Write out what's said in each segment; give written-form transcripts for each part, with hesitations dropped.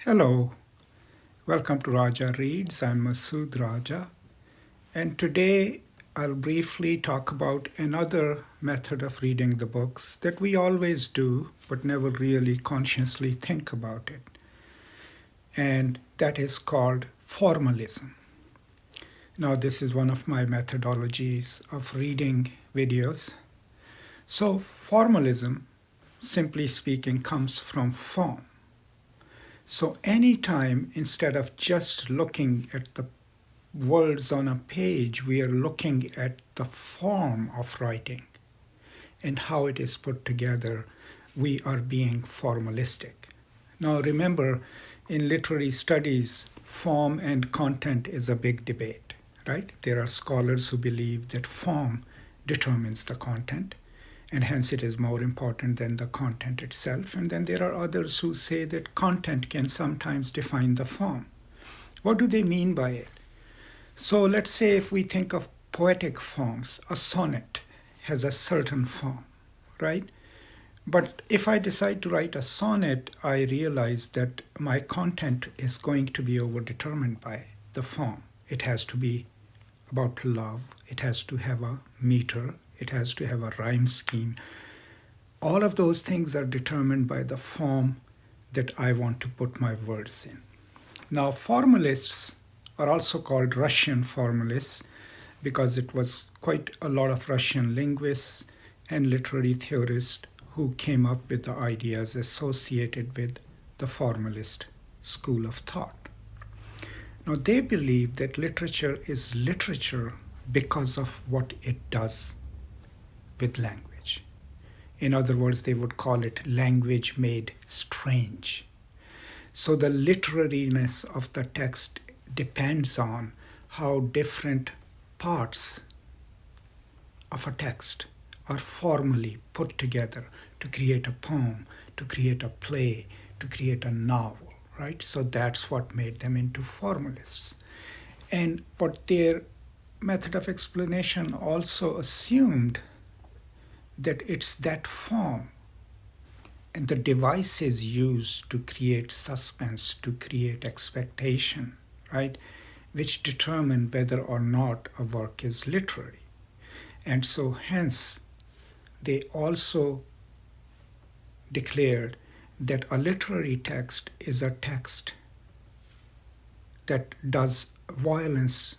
Hello, welcome to Raja Reads. I'm Masood Raja, and today I'll briefly talk about another method of reading the books that we always do but never really consciously think about it, and that is called formalism. Now, this is one of my methodologies of reading videos. So, formalism, simply speaking, comes from form. So anytime, instead of just looking at the words on a page, we are looking at the form of writing and how it is put together, we are being formalistic. Now remember, in literary studies, form and content is a big debate, right? There are scholars who believe that form determines the content, and hence it is more important than the content itself. And then there are others who say that content can sometimes define the form. What do they mean by it? So let's say if we think of poetic forms, a sonnet has a certain form, right? But if I decide to write a sonnet, I realize that my content is going to be overdetermined by the form. It has to be about love, it has to have a meter, it has to have a rhyme scheme. All of those things are determined by the form that I want to put my words in. Now, formalists are also called Russian formalists because it was quite a lot of Russian linguists and literary theorists who came up with the ideas associated with the formalist school of thought. Now, they believe that literature is literature because of what it does with language. In other words, they would call it language made strange. So the literariness of the text depends on how different parts of a text are formally put together to create a poem, to create a play, to create a novel, right? So that's what made them into formalists. And what their method of explanation also assumed that it's that form and the devices used to create suspense, to create expectation, right, which determine whether or not a work is literary. And so hence, they also declared that a literary text is a text that does violence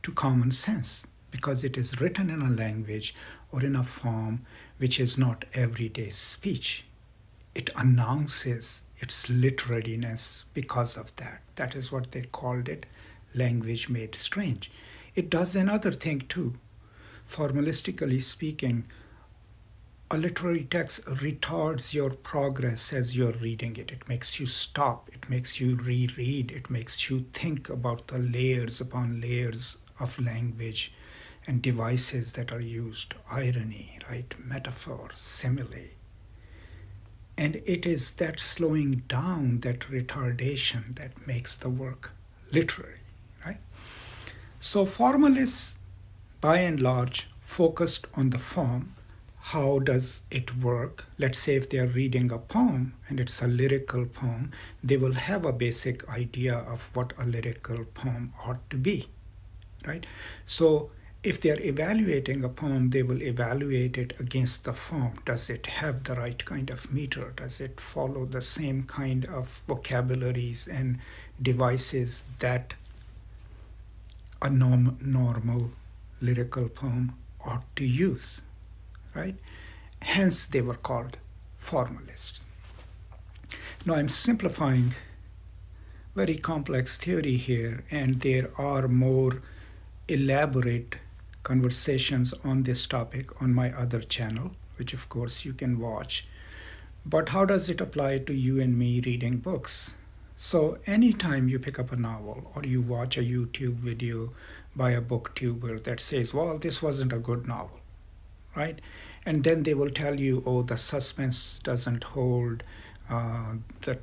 to common sense because it is written in a language or in a form which is not everyday speech. It announces its literariness because of that. That is what they called it, language made strange. It does another thing too. Formalistically speaking, a literary text retards your progress as you're reading it. It makes you stop, it makes you reread, it makes you think about the layers upon layers of language and devices that are used, irony, right, metaphor, simile. And it is that slowing down, that retardation that makes the work literary, right? So formalists, by and large, focused on the form. How does it work? Let's say if they are reading a poem and it's a lyrical poem, they will have a basic idea of what a lyrical poem ought to be, right? So if they are evaluating a poem, they will evaluate it against the form. Does it have the right kind of meter? Does it follow the same kind of vocabularies and devices that a normal lyrical poem ought to use, right? Hence, they were called formalists. Now, I'm simplifying very complex theory here, and there are more elaborate conversations on this topic on my other channel, which of course you can watch. But how does it apply to you and me reading books? So anytime you pick up a novel or you watch a YouTube video by a booktuber that says, well, this wasn't a good novel, right? And then they will tell you, oh, the suspense doesn't hold, the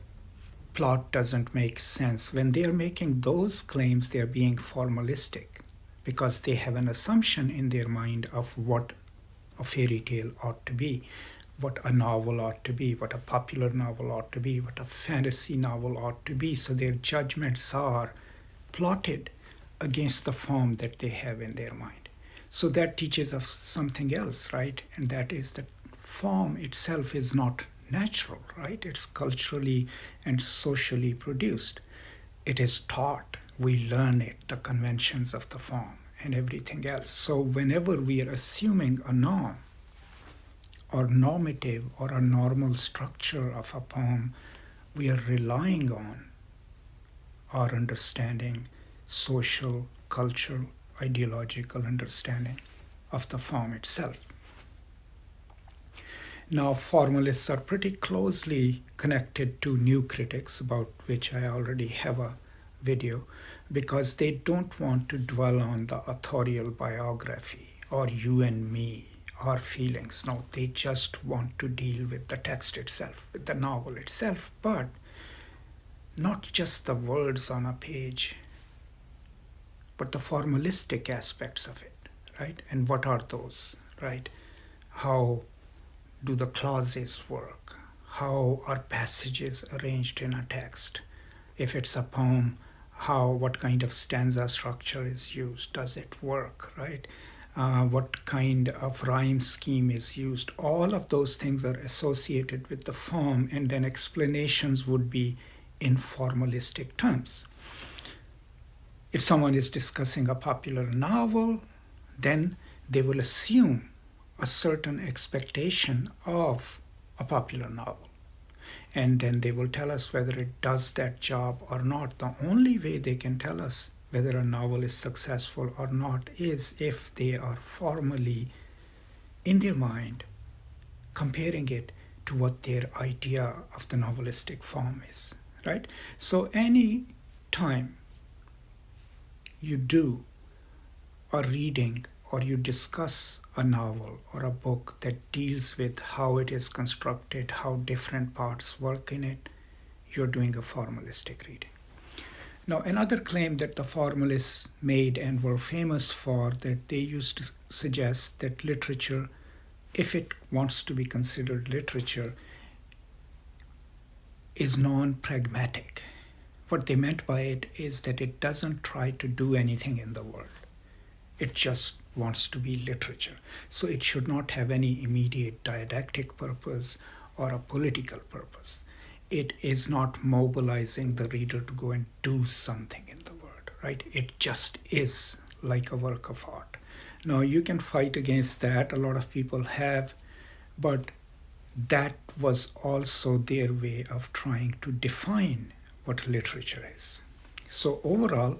plot doesn't make sense. When they are making those claims, they are being formalistic because they have an assumption in their mind of what a fairy tale ought to be. what a novel ought to be, what a popular novel ought to be, what a fantasy novel ought to be. So their judgments are plotted against the form that they have in their mind. So that teaches us something else, right? And that is that form itself is not natural, right? It's culturally and socially produced. It is taught. We learn it, the conventions of the form and everything else. So whenever we are assuming a norm or normative or a normal structure of a poem, we are relying on our understanding, social, cultural, ideological understanding of the form itself. Now, formalists are pretty closely connected to new critics, about which I already have a video, because they don't want to dwell on the authorial biography or you and me, our feelings. No, they just want to deal with the text itself, with the novel itself, but not just the words on a page, but the formalistic aspects of it, right? And what are those, right? How do the clauses work? How are passages arranged in a text? If it's a poem, what kind of stanza structure is used? Does it work, right? What kind of rhyme scheme is used? All of those things are associated with the form, and then explanations would be in formalistic terms. If someone is discussing a popular novel, then they will assume a certain expectation of a popular novel. And then they will tell us whether it does that job or not. The only way they can tell us whether a novel is successful or not is if they are formally, in their mind, comparing it to what their idea of the novelistic form is, right? So any time you do a reading or you discuss a novel or a book that deals with how it is constructed, how different parts work in it, you're doing a formalistic reading. Now, another claim that the formalists made and were famous for, that they used to suggest that literature, if it wants to be considered literature, is non-pragmatic. What they meant by it is that it doesn't try to do anything in the world. It just wants to be literature. So it should not have any immediate didactic purpose or a political purpose. It is not mobilizing the reader to go and do something in the world, right? It just is like a work of art. Now, you can fight against that. A lot of people have, but that was also their way of trying to define what literature is. So overall,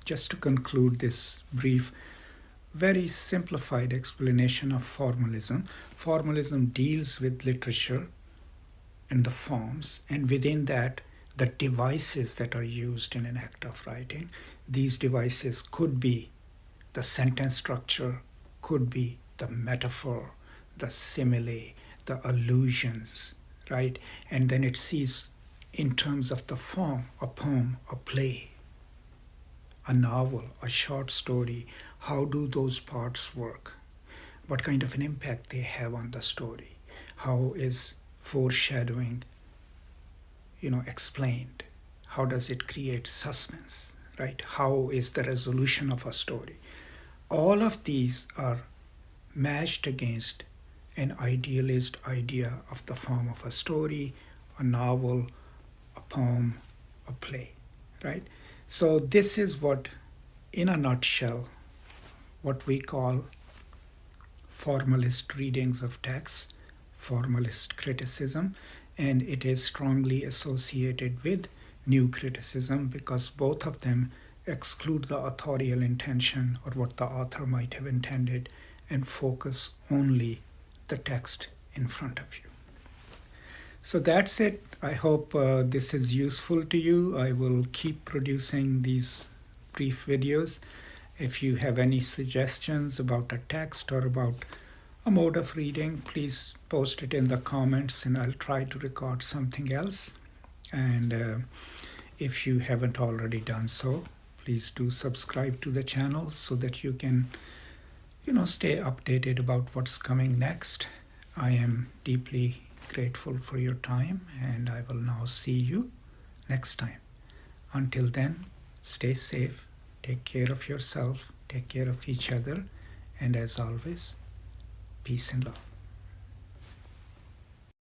just to conclude this brief, very simplified explanation of formalism, formalism deals with literature and the forms, and within that, the devices that are used in an act of writing. These devices could be the sentence structure, could be the metaphor, the simile, the allusions, right? And then it sees in terms of the form, a poem, a play, a novel, a short story, how do those parts work? What kind of an impact they have on the story? How is foreshadowing, explained? How does it create suspense, right? How is the resolution of a story? All of these are matched against an idealist idea of the form of a story, a novel, a poem, a play, right? So this is what, in a nutshell, what we call formalist readings of texts, formalist criticism, and it is strongly associated with new criticism because both of them exclude the authorial intention or what the author might have intended and focus only the text in front of you. So that's it. I hope this is useful to you. I will keep producing these brief videos. If you have any suggestions about a text or about a mode of reading, please post it in the comments and I'll try to record something else. And if you haven't already done so, please do subscribe to the channel so that you can, stay updated about what's coming next. I am deeply grateful for your time, and I will now see you next time. Until then, stay safe, take care of yourself, take care of each other, and as always, peace and love.